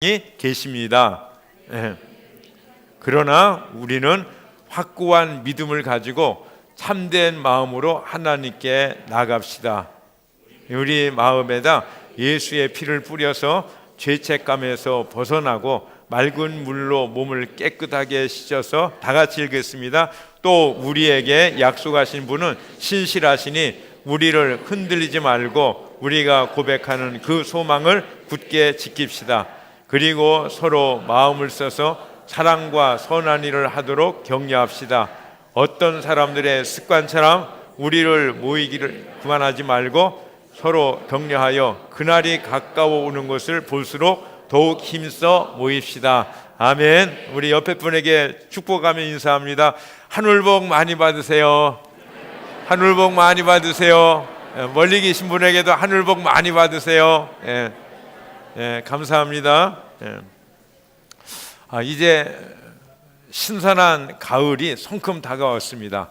계십니다. 예. 그러나 우리는 확고한 믿음을 가지고 참된 마음으로 하나님께 나갑시다. 우리 마음에다 예수의 피를 뿌려서 죄책감에서 벗어나고 맑은 물로 몸을 깨끗하게 씻어서 다 같이 읽겠습니다. 또 우리에게 약속하신 분은 신실하시니 우리를 흔들리지 말고 우리가 고백하는 그 소망을 굳게 지킵시다. 그리고 서로 마음을 써서 사랑과 선한 일을 하도록 격려합시다. 어떤 사람들의 습관처럼 우리를 모이기를 그만하지 말고 서로 격려하여 그날이 가까워 오는 것을 볼수록 더욱 힘써 모입시다. 아멘. 우리 옆에 분에게 축복하며 인사합니다. 하늘복 많이 받으세요. 하늘복 많이 받으세요. 멀리 계신 분에게도 하늘복 많이 받으세요. 감사합니다. 이제 신선한 가을이 성큼 다가왔습니다.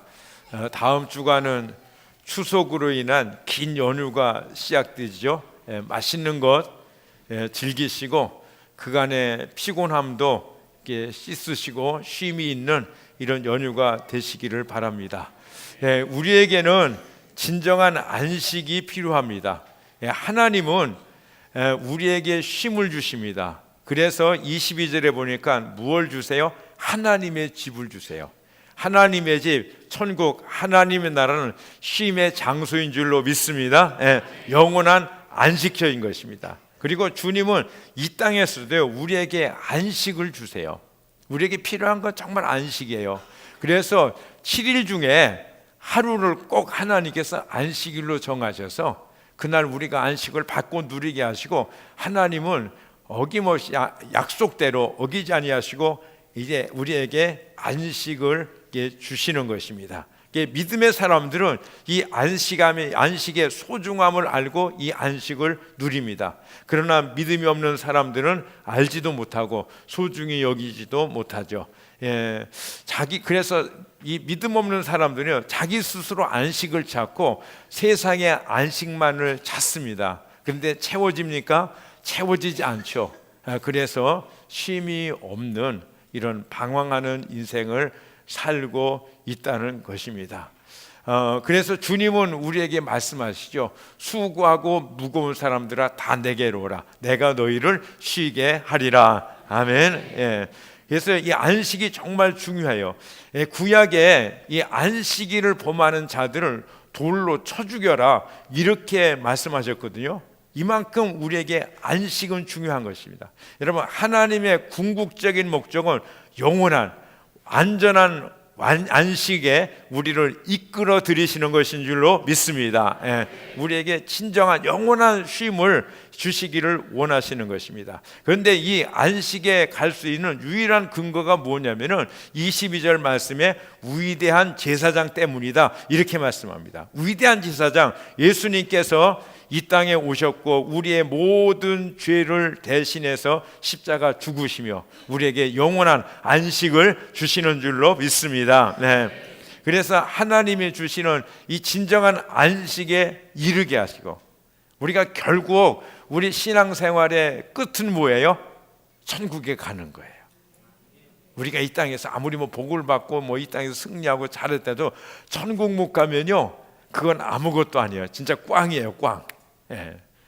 다음 주간은 추석으로 인한 긴 연휴가 시작되죠. 맛있는 것 즐기시고 그간의 피곤함도 씻으시고 쉼이 있는 이런 연휴가 되시기를 바랍니다. 우리에게는 진정한 안식이 필요합니다. 하나님은 우리에게 쉼을 주십니다. 그래서 22절에 보니까 무엇을 주세요? 하나님의 집을 주세요. 하나님의 집, 천국, 하나님의 나라는 쉼의 장소인 줄로 믿습니다. 영원한 안식처인 것입니다. 그리고 주님은 이 땅에서도 우리에게 안식을 주세요. 우리에게 필요한 건 정말 안식이에요. 그래서 7일 중에 하루를 꼭 하나님께서 안식일로 정하셔서 그날 우리가 안식을 받고 누리게 하시고, 하나님은 어김없이 약속대로 어기지 아니하시고 이제 우리에게 안식을 주시는 것입니다. 믿음의 사람들은 이 안식의 소중함을 알고 이 안식을 누립니다. 그러나 믿음이 없는 사람들은 알지도 못하고 소중히 여기지도 못하죠. 그래서 이 믿음 없는 사람들은 자기 스스로 안식을 찾고 세상의 안식만을 찾습니다. 그런데 채워집니까? 채워지지 않죠. 그래서 쉼이 없는 이런 방황하는 인생을 살고 있다는 것입니다. 그래서 주님은 우리에게 말씀하시죠. 수고하고 무거운 사람들아 다 내게로 오라. 내가 너희를 쉬게 하리라. 아멘. 그래서 이 안식이 정말 중요해요. 구약에 이 안식일을 범하는 자들을 돌로 쳐 죽여라 이렇게 말씀하셨거든요. 이만큼 우리에게 안식은 중요한 것입니다. 여러분, 하나님의 궁극적인 목적은 영원한 안전한 안식에 우리를 이끌어 들이시는 것인 줄로 믿습니다. 우리에게 진정한 영원한 쉼을 주시기를 원하시는 것입니다. 그런데 이 안식에 갈 수 있는 유일한 근거가 뭐냐면은 22절 말씀에 위대한 제사장 때문이다 이렇게 말씀합니다. 위대한 제사장, 예수님께서 이 땅에 오셨고 우리의 모든 죄를 대신해서 십자가 죽으시며 우리에게 영원한 안식을 주시는 줄로 믿습니다. 그래서 하나님이 주시는 이 진정한 안식에 이르게 하시고, 우리가 결국 우리 신앙생활의 끝은 뭐예요? 천국에 가는 거예요. 우리가 이 땅에서 아무리 복을 받고 이 땅에서 승리하고 잘했대도 천국 못 가면요, 그건 아무것도 아니에요. 진짜 꽝이에요, 꽝.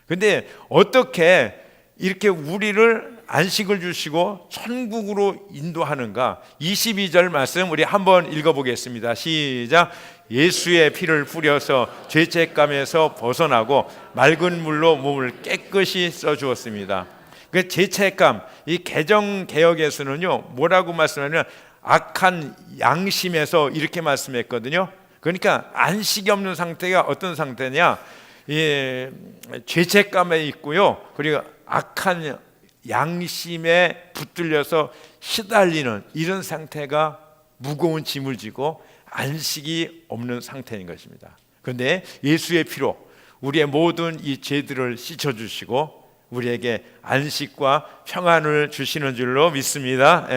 근데 어떻게 이렇게 우리를 안식을 주시고 천국으로 인도하는가? 22절 말씀 우리 한번 읽어보겠습니다. 시작. 예수의 피를 뿌려서 죄책감에서 벗어나고 맑은 물로 몸을 깨끗이 써주었습니다. 그 죄책감, 이 개정개혁에서는요 뭐라고 말씀하냐면 악한 양심에서 이렇게 말씀했거든요. 그러니까 안식이 없는 상태가 어떤 상태냐? 죄책감에 있고요, 그리고 악한 양심에 붙들려서 시달리는 이런 상태가 무거운 짐을 지고 안식이 없는 상태인 것입니다. 그런데 예수의 피로 우리의 모든 이 죄들을 씻어주시고 우리에게 안식과 평안을 주시는 줄로 믿습니다.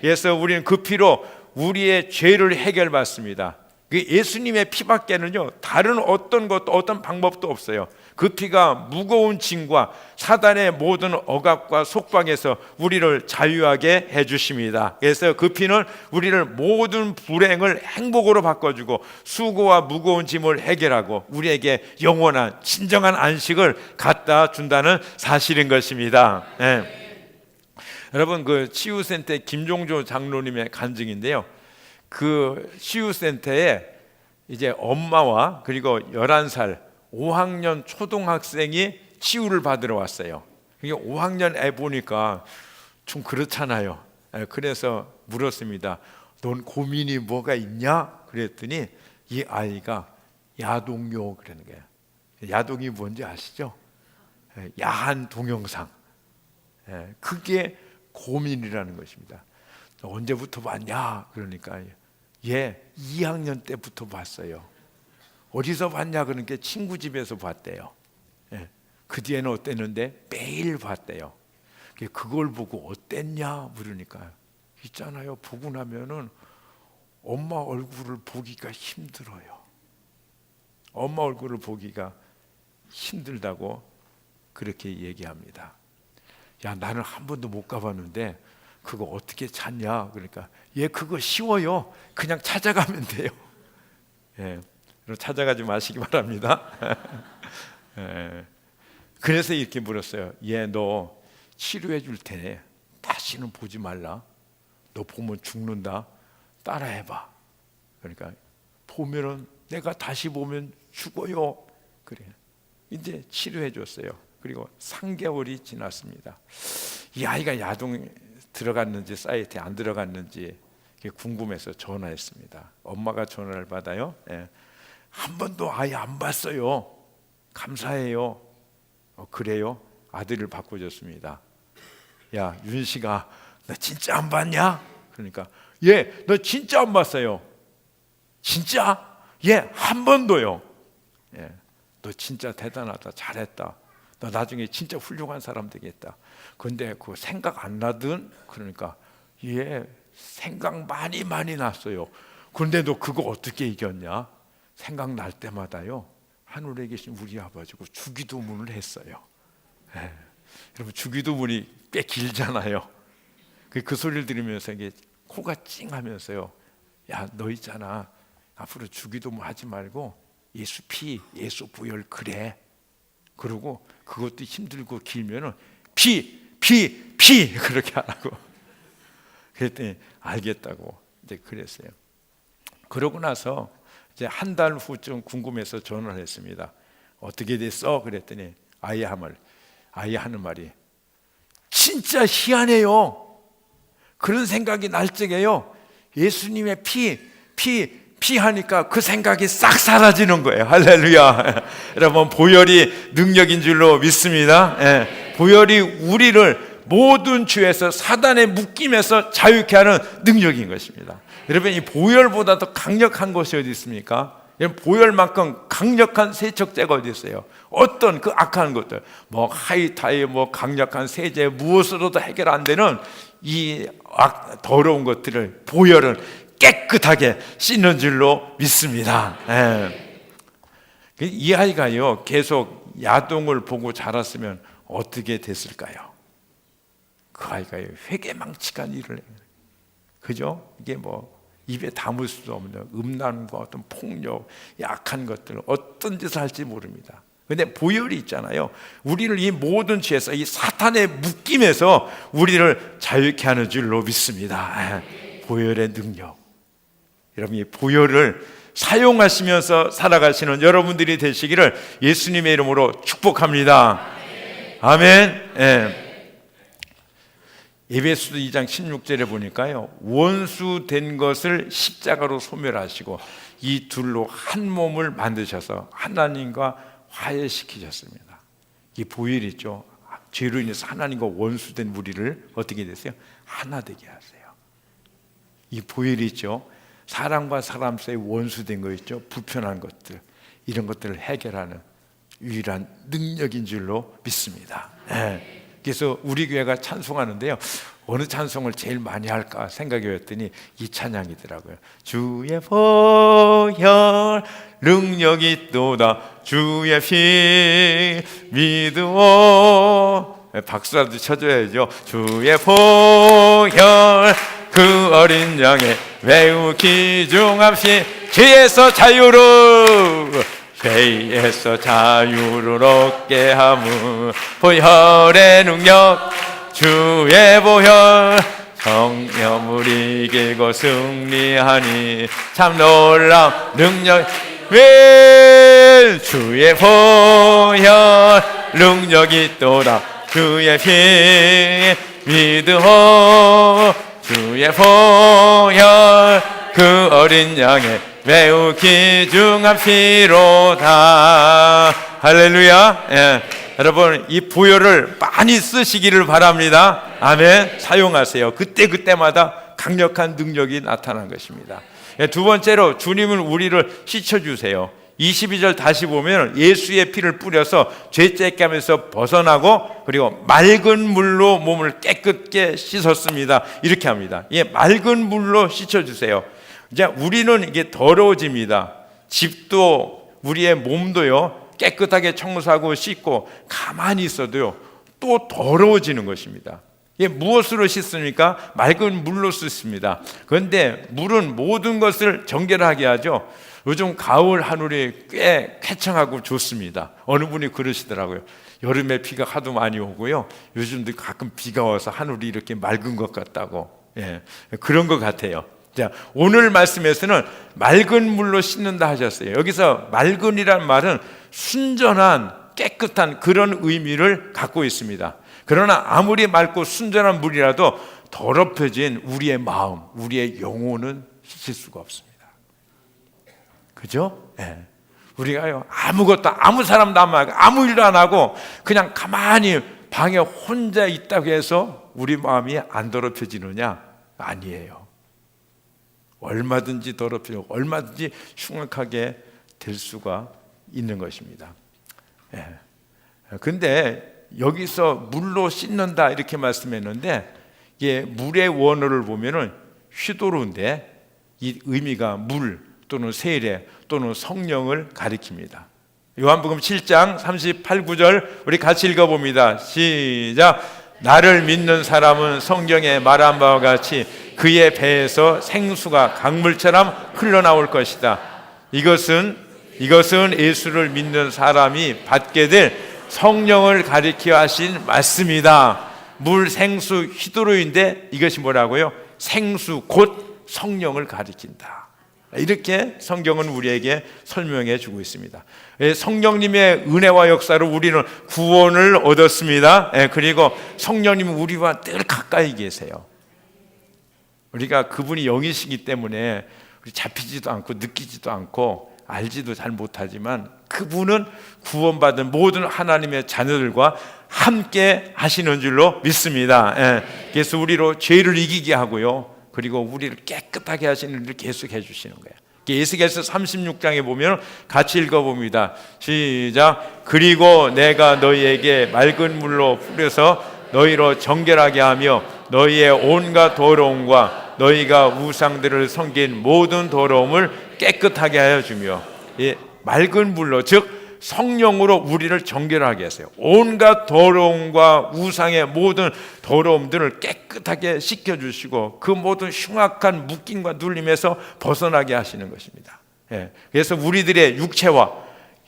그래서 우리는 그 피로 우리의 죄를 해결받습니다. 예수님의 피밖에는요 다른 어떤 것도 어떤 방법도 없어요. 그 피가 무거운 짐과 사단의 모든 억압과 속박에서 우리를 자유하게 해주십니다. 그래서 그 피는 우리를 모든 불행을 행복으로 바꿔주고 수고와 무거운 짐을 해결하고 우리에게 영원한 진정한 안식을 갖다 준다는 사실인 것입니다. 여러분, 그 치유센터 김종조 장로님의 간증인데요, 그 치유센터에 이제 엄마와 그리고 11살 5학년 초등학생이 치유를 받으러 왔어요. 이게 5학년 애 보니까 좀 그렇잖아요. 그래서 물었습니다. 넌 고민이 뭐가 있냐? 그랬더니 이 아이가 야동요 그러는 거예요. 야동이 뭔지 아시죠? 야한 동영상. 그게 고민이라는 것입니다. 너 언제부터 봤냐? 그러니까 얘 2학년 때부터 봤어요. 어디서 봤냐? 그러니까 친구 집에서 봤대요. 그 뒤에는 어땠는데 매일 봤대요. 그걸 보고 어땠냐 물으니까 있잖아요. 보고 나면은 엄마 얼굴을 보기가 힘들어요. 엄마 얼굴을 보기가 힘들다고 그렇게 얘기합니다. 야, 나는 한 번도 못 가봤는데 그거 어떻게 찾냐? 그러니까 얘 그거 쉬워요. 그냥 찾아가면 돼요. 그럼 찾아가지 마시기 바랍니다. 그래서 이렇게 물었어요. 얘 너 치료해 줄 테니 다시는 보지 말라. 너 보면 죽는다. 따라해봐. 그러니까 보면은 내가 다시 보면 죽어요. 그래. 이제 치료해 줬어요. 그리고 3개월이 지났습니다. 이 아이가 야동 들어갔는지 사이트에 안 들어갔는지 궁금해서 전화했습니다. 엄마가 전화를 받아요. 한 번도 아예 안 봤어요. 감사해요. 그래요? 아들을 바꿔줬습니다. 야, 윤식아, 너 진짜 안 봤냐? 그러니까 너 진짜 안 봤어요. 진짜? 한 번도요. 너 진짜 대단하다. 잘했다. 너 나중에 진짜 훌륭한 사람 되겠다. 근데 그 생각 안 나든? 그러니까 생각 많이 났어요. 그런데 너 그거 어떻게 이겼냐? 생각날 때마다요, 하늘에 계신 우리 아버지고 주기도문을 했어요. 여러분, 주기도문이 꽤 길잖아요. 그 소리를 들으면서 이게 코가 찡하면서요, 야, 너 있잖아, 앞으로 주기도문 하지 말고 예수 피, 예수 보혈 그래. 그러고 그것도 힘들고 길면은 피 그렇게 하라고. 그랬더니 알겠다고 이제 그랬어요. 그러고 나서 이제 한 달 후쯤 궁금해서 전화를 했습니다. 어떻게 됐어? 그랬더니 아이 하는 말이 진짜 희한해요. 그런 생각이 날 적에요, 예수님의 피 하니까 그 생각이 싹 사라지는 거예요. 할렐루야. 여러분, 보혈이 능력인 줄로 믿습니다. 보혈이 우리를 모든 죄에서 사단의 묶임에서 자유케 하는 능력인 것입니다. 여러분, 이 보혈보다 더 강력한 것이 어디 있습니까? 보혈만큼 강력한 세척제가 어디 있어요? 어떤 그 악한 것들, 하이타이, 강력한 세제, 무엇으로도 해결 안 되는 이 더러운 것들을 보혈은 깨끗하게 씻는 줄로 믿습니다. 이 아이가요, 계속 야동을 보고 자랐으면 어떻게 됐을까요? 그 아이가 회개망측한 일을 해요. 그죠? 이게 입에 담을 수도 없는 음란과 어떤 폭력, 약한 것들, 어떤 짓을 할지 모릅니다. 근데 보혈이 있잖아요. 우리를 이 모든 죄에서, 이 사탄의 묶임에서 우리를 자유케 하는 줄로 믿습니다. 보혈의 능력. 여러분, 이 보혈을 사용하시면서 살아가시는 여러분들이 되시기를 예수님의 이름으로 축복합니다. 아멘. 에베소서 2장 16절에 보니까요, 원수된 것을 십자가로 소멸하시고 이 둘로 한 몸을 만드셔서 하나님과 화해시키셨습니다. 이 보혈이 있죠. 죄로 인해서 하나님과 원수된 우리를 어떻게 됐어요? 하나 되게 하세요. 이 보혈이 있죠. 사람과 사람 사이에 원수된 거 있죠. 불편한 것들, 이런 것들을 해결하는 유일한 능력인 줄로 믿습니다. 그래서 우리 교회가 찬송하는데요, 어느 찬송을 제일 많이 할까 생각해 봤더니 이 찬양이더라고요. 주의 보혈 능력이 있도다, 주의 피 믿으오. 박수라도 쳐줘야죠. 주의 보혈 그 어린 양의 매우 귀중함시 죄에서 자유를 얻게 함은 보혈의 능력, 주의 보혈 성령을 이기고 승리하니 참 놀라운 능력. 왜 주의 보혈 능력이 있도다, 주의 피 믿으오. 주의 보혈 그 어린 양의 매우 귀중한 피로다. 할렐루야. 예. 여러분, 이 보혈을 많이 쓰시기를 바랍니다. 아멘. 사용하세요. 그때마다 강력한 능력이 나타난 것입니다. 예, 두 번째로 주님은 우리를 씻어주세요. 22절 다시 보면 예수의 피를 뿌려서 죄책감에서 벗어나고 그리고 맑은 물로 몸을 깨끗게 씻었습니다. 이렇게 합니다. 예, 맑은 물로 씻어주세요. 이제 우리는 이게 더러워집니다. 집도 우리의 몸도요, 깨끗하게 청소하고 씻고 가만히 있어도요 또 더러워지는 것입니다. 예, 무엇으로 씻습니까? 맑은 물로 씻습니다. 그런데 물은 모든 것을 정결하게 하죠. 요즘 가을 하늘이 꽤 쾌청하고 좋습니다. 어느 분이 그러시더라고요. 여름에 비가 하도 많이 오고요, 요즘도 가끔 비가 와서 하늘이 이렇게 맑은 것 같다고. 예, 그런 것 같아요. 자, 오늘 말씀에서는 맑은 물로 씻는다 하셨어요. 여기서 맑은이란 말은 순전한, 깨끗한 그런 의미를 갖고 있습니다. 그러나 아무리 맑고 순전한 물이라도 더럽혀진 우리의 마음, 우리의 영혼은 씻을 수가 없습니다. 그죠? 예. 우리가요, 아무것도, 아무 사람도 안 말고 아무 일도 안 하고 그냥 가만히 방에 혼자 있다고 해서 우리 마음이 안 더럽혀지느냐? 아니에요. 얼마든지 더럽히고 얼마든지 흉악하게 될 수가 있는 것입니다. 예. 근데 여기서 물로 씻는다 이렇게 말씀했는데, 이게 물의 원어를 보면은 휘도르인데 이 의미가 물 또는 세례 또는 성령을 가리킵니다. 요한복음 7장 38, 9절 우리 같이 읽어봅니다. 시작. 나를 믿는 사람은 성경에 말한 바와 같이 그의 배에서 생수가 강물처럼 흘러나올 것이다. 이것은 예수를 믿는 사람이 받게 될 성령을 가리켜 하신 말씀이다. 물, 생수, 휘도르인데 이것이 뭐라고요? 생수 곧 성령을 가리킨다. 이렇게 성경은 우리에게 설명해 주고 있습니다. 성령님의 은혜와 역사로 우리는 구원을 얻었습니다. 그리고 성령님은 우리와 늘 가까이 계세요. 우리가 그분이 영이시기 때문에 잡히지도 않고 느끼지도 않고 알지도 잘 못하지만 그분은 구원받은 모든 하나님의 자녀들과 함께 하시는 줄로 믿습니다. 그래서 우리로 죄를 이기게 하고요, 그리고 우리를 깨끗하게 하시는 일을 계속 해주시는 거예요. 예수께서 36장에 보면 같이 읽어봅니다. 시작. 그리고 내가 너희에게 맑은 물로 뿌려서 너희로 정결하게 하며 너희의 온갖 더러움과 너희가 우상들을 섬긴 모든 더러움을 깨끗하게 하여 주며, 예, 맑은 물로, 즉 성령으로 우리를 정결하게 하세요. 온갖 더러움과 우상의 모든 더러움들을 깨끗하게 씻겨주시고 그 모든 흉악한 묶임과 눌림에서 벗어나게 하시는 것입니다. 예, 그래서 우리들의 육체와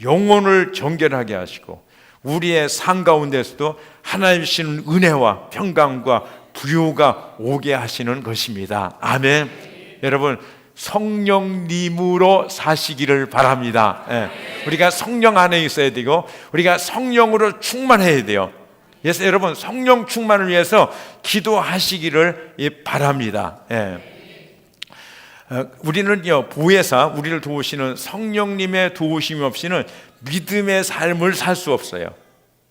영혼을 정결하게 하시고 우리의 삶 가운데서도 하나님 주시는 은혜와 평강과 부요가 오게 하시는 것입니다. 아멘. 여러분, 성령님으로 사시기를 바랍니다. 우리가 성령 안에 있어야 되고 우리가 성령으로 충만해야 돼요. 그래서 여러분, 성령 충만을 위해서 기도하시기를 바랍니다. 우리는요, 보혜사, 우리를 도우시는 성령님의 도우심 없이는 믿음의 삶을 살 수 없어요.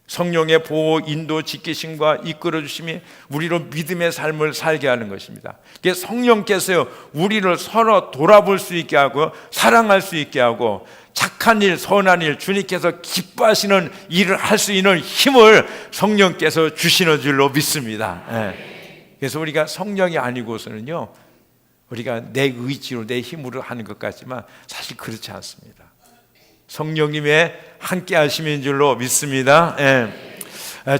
성령의 보호, 인도, 지키심과 이끌어 주심이 우리로 믿음의 삶을 살게 하는 것입니다. 성령께서 우리를 서로 돌아볼 수 있게 하고 사랑할 수 있게 하고 착한 일, 선한 일, 주님께서 기뻐하시는 일을 할 수 있는 힘을 성령께서 주시는 줄로 믿습니다. 그래서 우리가 성령이 아니고서는요, 우리가 내 의지로 내 힘으로 하는 것 같지만 사실 그렇지 않습니다. 성령님의 함께 하심인 줄로 믿습니다.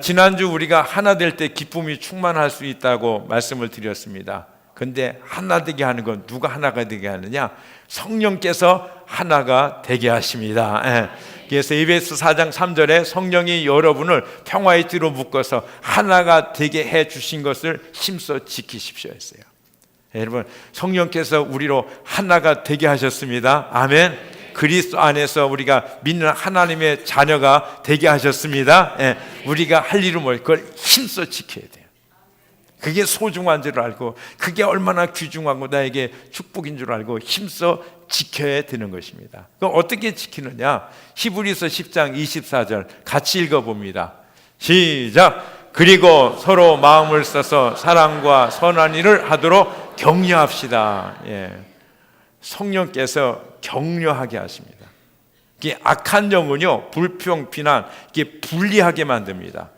지난주 우리가 하나 될 때 기쁨이 충만할 수 있다고 말씀을 드렸습니다. 근데 하나 되게 하는 건 누가 하나가 되게 하느냐? 성령께서 하나가 되게 하십니다. 그래서 에베소 4장 3절에 성령이 여러분을 평화의 띠로 묶어서 하나가 되게 해 주신 것을 힘써 지키십시오 했어요. 여러분, 성령께서 우리로 하나가 되게 하셨습니다. 아멘. 그리스도 안에서 우리가 믿는 하나님의 자녀가 되게 하셨습니다. 우리가 할 일은 뭘? 그걸 힘써 지켜야 돼요. 그게 소중한 줄 알고, 그게 얼마나 귀중하고 나에게 축복인 줄 알고 힘써 지켜야 되는 것입니다. 그럼 어떻게 지키느냐? 히브리서 10장 24절 같이 읽어봅니다. 시작. 그리고 서로 마음을 써서 사랑과 선한 일을 하도록 격려합시다. 성령께서 격려하게 하십니다. 이게 악한 영은요, 불평, 비난, 이게 분리하게 만듭니다.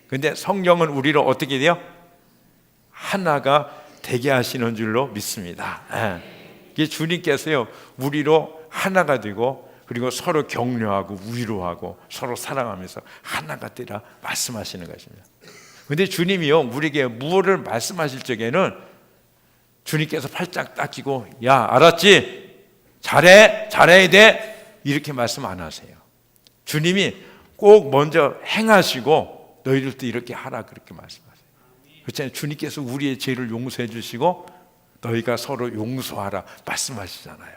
근데 성령은 우리를 어떻게 돼요? 하나가 되게 하시는 줄로 믿습니다. 이게 주님께서요, 우리로 하나가 되고, 그리고 서로 격려하고 위로하고 서로 사랑하면서 하나가 되라 말씀하시는 것입니다. 근데 주님이요, 우리에게 무엇을 말씀하실 적에는 주님께서 팔짱 딱 끼고, 야, 알았지? 잘해야 돼. 이렇게 말씀 안 하세요. 주님이 꼭 먼저 행하시고 너희들도 이렇게 하라 그렇게 말씀하세요. 그렇잖아요. 주님께서 우리의 죄를 용서해 주시고 너희가 서로 용서하라 말씀하시잖아요.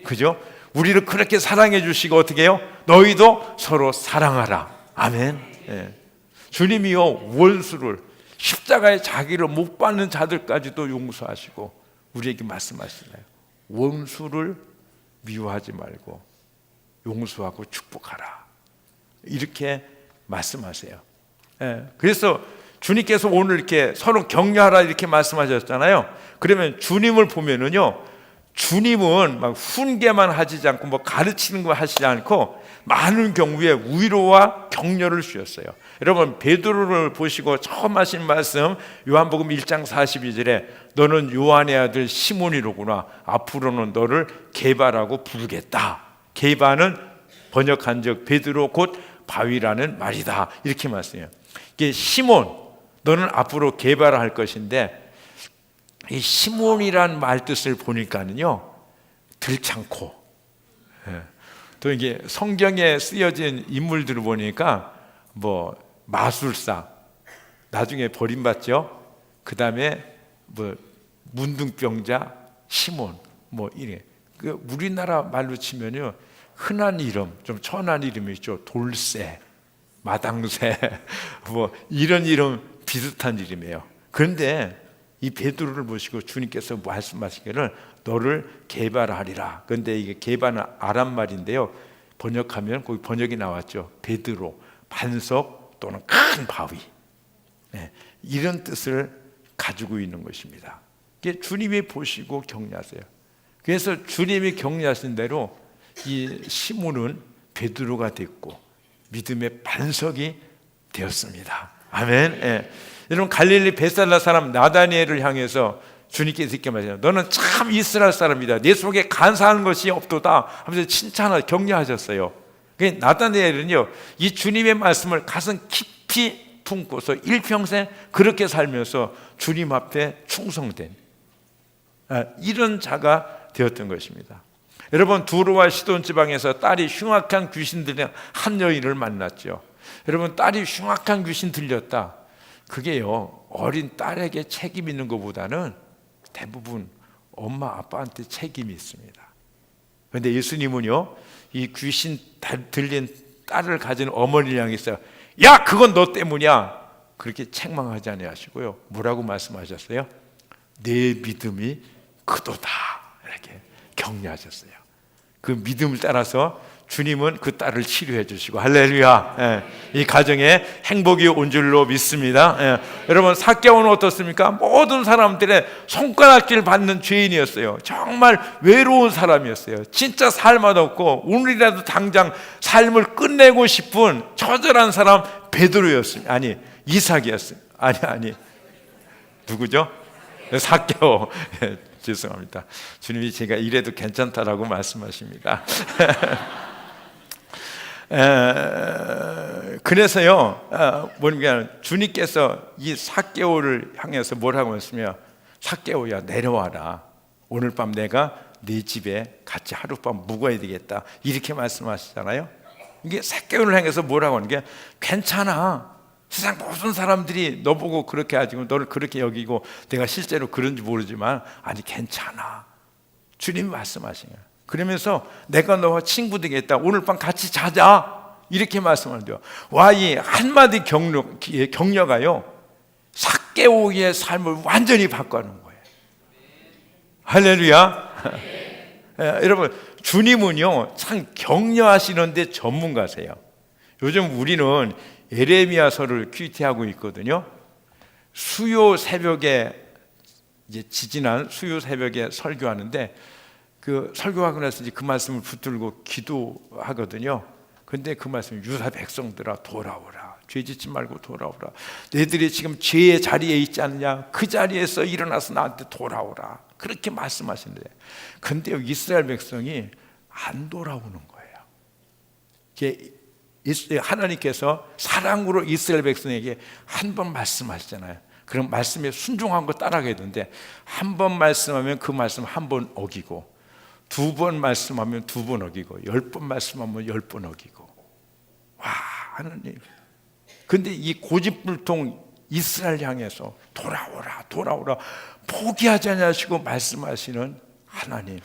그죠? 우리를 그렇게 사랑해 주시고 어떻게 해요? 너희도 서로 사랑하라. 아멘. 주님이요, 원수를, 십자가에 자기를 못 받는 자들까지도 용서하시고 우리에게 말씀하시나요? 원수를 미워하지 말고 용서하고 축복하라. 이렇게 말씀하세요. 그래서 주님께서 오늘 이렇게 서로 격려하라 이렇게 말씀하셨잖아요. 그러면 주님을 보면은요, 주님은 막 훈계만 하지 않고 뭐 가르치는 거 하시지 않고 많은 경우에 위로와 격려를 주셨어요. 여러분, 베드로를 보시고 처음 하신 말씀 요한복음 1장 42절에 너는 요한의 아들 시몬이로구나. 앞으로는 너를 게바라고 부르겠다. 게바는 번역한적 베드로 곧 바위라는 말이다. 이렇게 말씀해요. 이게 시몬, 너는 앞으로 게바라 할 것인데, 이 시몬이란 말 뜻을 보니까는요, 들창고. 또 이게 성경에 쓰여진 인물들을 보니까 뭐 마술사, 나중에 버림받죠. 그 다음에 뭐 문둥병자 시몬, 뭐 이래. 그 우리나라 말로 치면요, 흔한 이름, 좀 천한 이름이 있죠. 돌쇠, 마당새, 뭐 이런 이름 비슷한 이름이에요. 그런데 이 베드로를 보시고 주님께서 말씀하시기를 너를 게바하리라. 그런데 이게 게바는 아람 말인데요, 번역하면 거기 번역이 나왔죠. 베드로, 반석 또는 큰 바위. 이런 뜻을 가지고 있는 것입니다. 이게 주님이 보시고 격려하세요. 그래서 주님이 격려하신 대로 이 시몬은 베드로가 됐고 믿음의 반석이 되었습니다. 아멘. 여러분, 갈릴리 벳살다 사람 나다니엘을 향해서 주님께서 이렇게 말해요. 너는 참 이스라엘 사람이다. 내 속에 간사한 것이 없도다 하면서 칭찬하고 격려하셨어요. 나다니엘은요, 이 주님의 말씀을 가슴 깊이 품고서 일평생 그렇게 살면서 주님 앞에 충성된 이런 자가 되었던 것입니다. 여러분, 두로와 시돈 지방에서 딸이 흉악한 귀신 들린 한 여인을 만났죠. 여러분, 딸이 흉악한 귀신 들렸다. 그게요, 어린 딸에게 책임 있는 것보다는 대부분 엄마 아빠한테 책임이 있습니다. 그런데 예수님은요, 이 귀신 들린 딸을 가진 어머니를 향해서 야, 그건 너 때문이야 그렇게 책망하지 아니하시고요, 뭐라고 말씀하셨어요? 내 믿음이 크도다 이렇게 격려하셨어요. 그 믿음을 따라서 주님은 그 딸을 치료해 주시고, 할렐루야. 예, 이 가정에 행복이 온 줄로 믿습니다. 예, 여러분, 삭개오는 어떻습니까? 모든 사람들의 손가락질 받는 죄인이었어요. 정말 외로운 사람이었어요. 진짜 삶 맛없고 오늘이라도 당장 삶을 끝내고 싶은 처절한 사람 베드로였어요. 아니, 이삭이었어요. 아니 누구죠? 삭개오. 예, 죄송합니다. 주님이 제가 이래도 괜찮다라고 말씀하십니다. 그래서요, 뭐냐면 주님께서 이 삭개오를 향해서 뭐라고 했으며, 삭개오야, 내려와라. 오늘 밤 내가 네 집에 같이 하룻밤 묵어야 되겠다, 이렇게 말씀하시잖아요. 이게 삭개오를 향해서 뭐라고 하는 게, 괜찮아, 세상 모든 사람들이 너 보고 그렇게 하지고 너를 그렇게 여기고 내가 실제로 그런지 모르지만, 아니 괜찮아, 주님이 말씀하신 거예요. 그러면서 내가 너와 친구 되겠다, 오늘 밤 같이 자자, 이렇게 말씀하는데요. 와, 이 한마디 격려가요, 삭개오의 삶을 완전히 바꿔놓은 거예요. 할렐루야. 여러분, 주님은요 참 격려하시는데 전문가세요. 요즘 우리는 예레미야서를 큐티하고 있거든요. 수요 새벽에, 이제 지지난 수요 새벽에 설교하는데, 그 설교하고 나서 이제 그 말씀을 붙들고 기도하거든요. 근데 그 말씀, 유다 백성들아 돌아오라, 죄짓지 말고 돌아오라, 너희들이 지금 죄의 자리에 있지 않느냐, 그 자리에서 일어나서 나한테 돌아오라, 그렇게 말씀하시는데, 근데 이스라엘 백성이 안 돌아오는 거예요. 하나님께서 사랑으로 이스라엘 백성에게 한 번 말씀하시잖아요. 그럼 말씀에 순종한 거 따라가야 되는데, 한 번 말씀하면 그 말씀 한 번 어기고, 두 번 말씀하면 두 번 어기고, 10번 말씀하면 10번 어기고. 와, 하나님. 근데 이 고집불통 이스라엘 향해서 돌아오라, 돌아오라, 포기하지 않으시고 말씀하시는 하나님.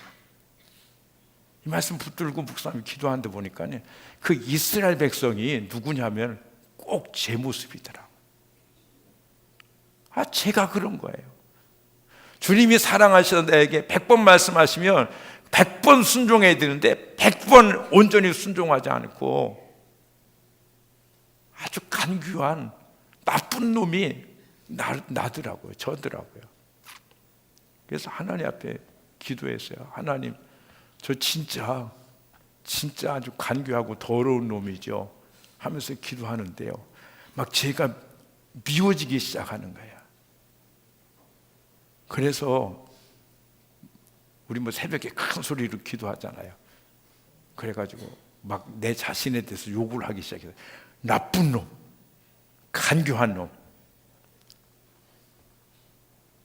이 말씀 붙들고 목사님이 기도하는데 보니까 그 이스라엘 백성이 누구냐면 꼭 제 모습이더라. 제가 그런 거예요. 주님이 사랑하시는 나에게 100번 말씀하시면 100번 순종해야 되는데 100번 온전히 순종하지 않고 아주 간교한 나쁜 놈이 나더라고요. 저더라고요. 그래서 하나님 앞에 기도했어요. 하나님, 저 진짜 아주 간교하고 더러운 놈이죠 하면서 기도하는데요, 막 제가 미워지기 시작하는 거예요. 그래서 우리 뭐 새벽에 큰 소리로 기도하잖아요. 그래가지고 막 내 자신에 대해서 욕을 하기 시작해요. 나쁜 놈, 간교한 놈,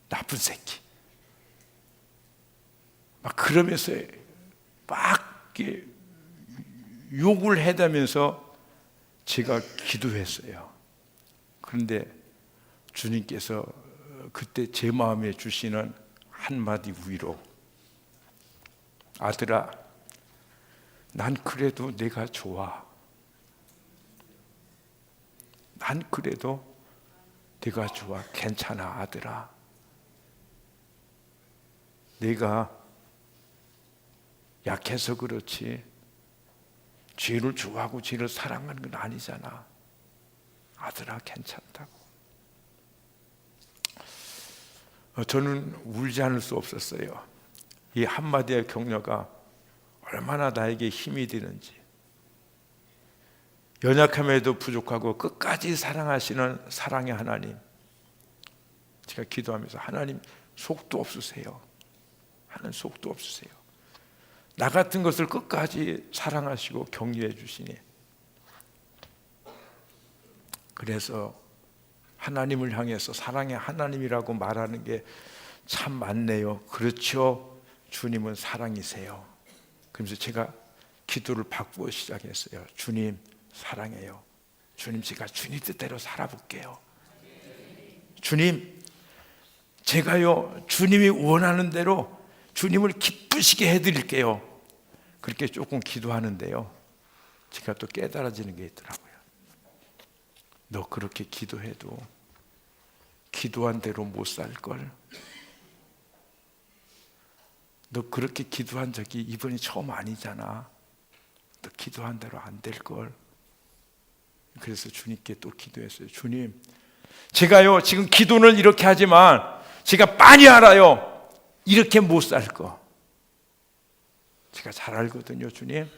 나쁜 새끼, 막 그러면서 막 욕을 해대면서 제가 기도했어요. 그런데 주님께서 그때 제 마음에 주시는 한마디 위로, 아들아, 난 그래도 내가 좋아. 난 그래도 내가 좋아. 괜찮아, 아들아. 내가 약해서 그렇지 죄를 좋아하고 죄를 사랑하는 건 아니잖아. 아들아, 괜찮다고. 저는 울지 않을 수 없었어요. 이 한마디의 격려가 얼마나 나에게 힘이 되는지. 연약함에도 부족하고 끝까지 사랑하시는 사랑의 하나님, 제가 기도하면서 하나님 속도 없으세요. 하는 속도 없으세요. 나 같은 것을 끝까지 사랑하시고 격려해 주시니, 그래서 하나님을 향해서 사랑의 하나님이라고 말하는 게 참 맞네요. 그렇죠, 주님은 사랑이세요. 그러면서 제가 기도를 바꾸어 시작했어요. 주님 사랑해요. 주님, 제가 주님 뜻대로 살아볼게요. 주님, 제가요 주님이 원하는 대로 주님을 기쁘시게 해드릴게요. 그렇게 조금 기도하는데요, 제가 또 깨달아지는 게 있더라고요. 너 그렇게 기도해도 기도한 대로 못 살걸. 너 그렇게 기도한 적이 이번이 처음 아니잖아. 또 기도한 대로 안 될 걸. 그래서 주님께 또 기도했어요. 주님, 제가요 지금 기도는 이렇게 하지만 제가 빤히 알아요. 이렇게 못 살 거. 제가 잘 알거든요. 주님,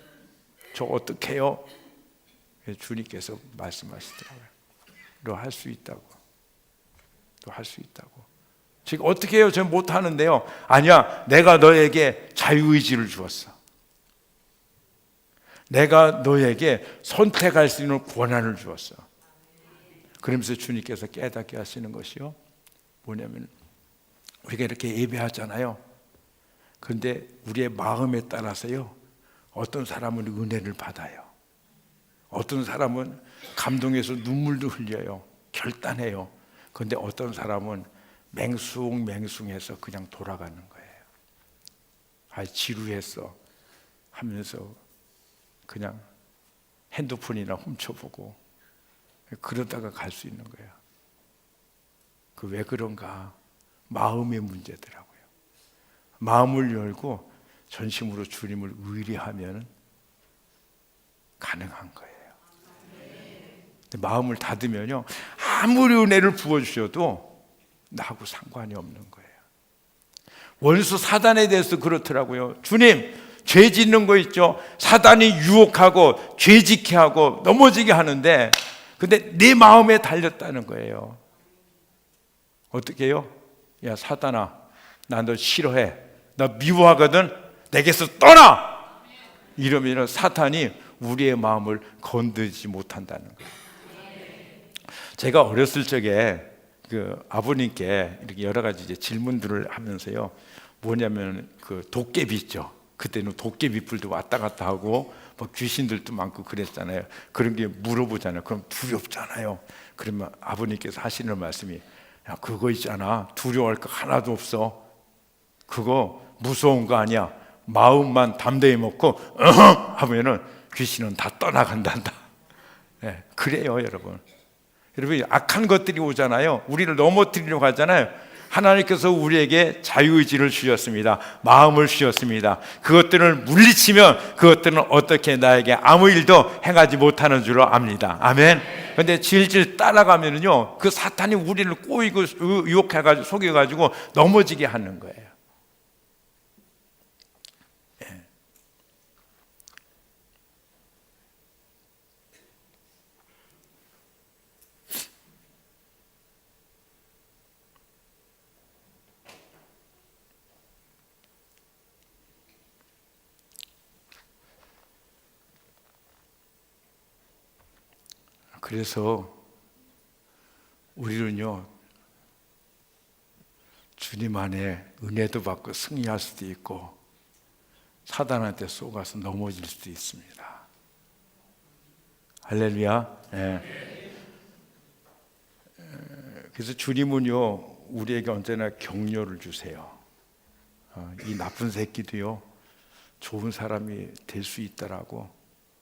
저 어떻게 해요? 주님께서 말씀하시더라고요. 너 할 수 있다고. 너 할 수 있다고. 제가 어떻게 해요? 저 못하는데요. 아니야, 내가 너에게 자유의지를 주었어. 내가 너에게 선택할 수 있는 권한을 주었어. 그러면서 주님께서 깨닫게 하시는 것이요, 뭐냐면 우리가 이렇게 예배하잖아요. 그런데 우리의 마음에 따라서요, 어떤 사람은 은혜를 받아요. 어떤 사람은 감동해서 눈물도 흘려요. 결단해요. 그런데 어떤 사람은 맹숭맹숭해서 그냥 돌아가는 거예요. 아, 지루했어 하면서 그냥 핸드폰이나 훔쳐보고 그러다가 갈 수 있는 거예요. 그 왜 그런가? 마음의 문제더라고요. 마음을 열고 전심으로 주님을 의뢰하면 가능한 거예요. 근데 마음을 닫으면요, 아무리 은혜를 부어주셔도 나하고 상관이 없는 거예요. 원수 사단에 대해서 그렇더라고요. 주님, 죄 짓는 거 있죠? 사단이 유혹하고 죄짓게 하고 넘어지게 하는데, 근데 내 마음에 달렸다는 거예요. 어떻게 해요? 야, 사단아, 나 너 싫어해. 나 미워하거든. 내게서 떠나! 이러면 사탄이 우리의 마음을 건드리지 못한다는 거예요. 제가 어렸을 적에 그 아버님께 이렇게 여러 가지 이제 질문들을 하면서요, 뭐냐면 그 도깨비 있죠. 그때는 도깨비 뿔도 왔다 갔다 하고 뭐 귀신들도 많고 그랬잖아요. 그런 게 물어보잖아요. 그럼 두렵잖아요. 그러면 아버님께서 하시는 말씀이, 야, 그거 있잖아. 두려워할 거 하나도 없어. 그거 무서운 거 아니야. 마음만 담대히 먹고 하면은 귀신은 다 떠나간단다. 네, 그래요, 여러분. 여러분, 악한 것들이 오잖아요. 우리를 넘어뜨리려고 하잖아요. 하나님께서 우리에게 자유의지를 주셨습니다. 마음을 주셨습니다. 그것들을 물리치면 그것들은 어떻게 나에게 아무 일도 행하지 못하는 줄로 압니다. 아멘. 그런데 질질 따라가면요, 그 사탄이 우리를 꼬이고 유혹해가지고 속여가지고 넘어지게 하는 거예요. 그래서 우리는요, 주님 안에 은혜도 받고 승리할 수도 있고 사단한테 속아서 넘어질 수도 있습니다. 할렐루야. 네. 그래서 주님은요, 우리에게 언제나 격려를 주세요. 이 나쁜 새끼도요, 좋은 사람이 될 수 있다라고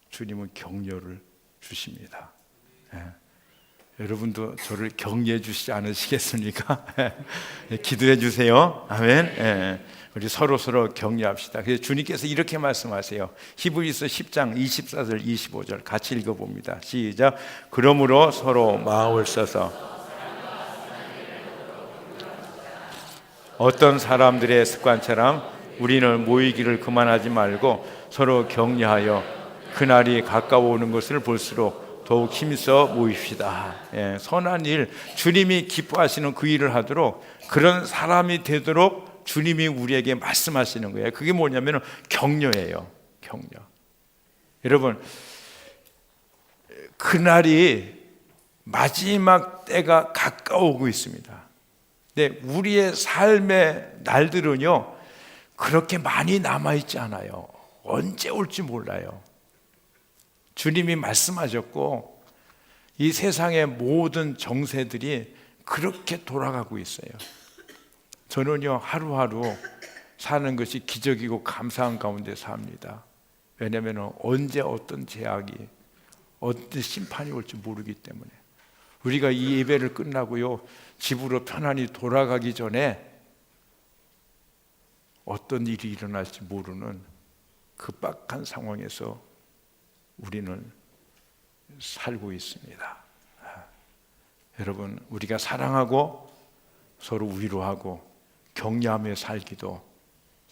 주님은 격려를 주십니다. 예. 여러분도 저를 격려해 주시지 않으시겠습니까? 기도해 주세요. 아멘. 예. 우리 서로 격려합시다. 그래서 주님께서 이렇게 말씀하세요. 히브리서 10장 24절 25절 같이 읽어봅니다. 시작. 그러므로 서로 마음을 써서 어떤 사람들의 습관처럼 우리는 모이기를 그만하지 말고 서로 격려하여 그날이 가까워오는 것을 볼수록 더욱 힘써 모입시다. 예, 선한 일, 주님이 기뻐하시는 그 일을 하도록 그런 사람이 되도록 주님이 우리에게 말씀하시는 거예요. 그게 뭐냐면 격려예요. 격려. 여러분, 그날이 마지막 때가 가까워오고 있습니다. 근데 우리의 삶의 날들은요, 그렇게 많이 남아있지 않아요. 언제 올지 몰라요. 주님이 말씀하셨고 이 세상의 모든 정세들이 그렇게 돌아가고 있어요. 저는요, 하루하루 사는 것이 기적이고 감사한 가운데 삽니다. 왜냐하면 언제 어떤 제약이, 어떤 심판이 올지 모르기 때문에. 우리가 이 예배를 끝나고요, 집으로 편안히 돌아가기 전에 어떤 일이 일어날지 모르는 급박한 상황에서 우리는 살고 있습니다. 여러분, 우리가 사랑하고 서로 위로하고 격려하며 살기도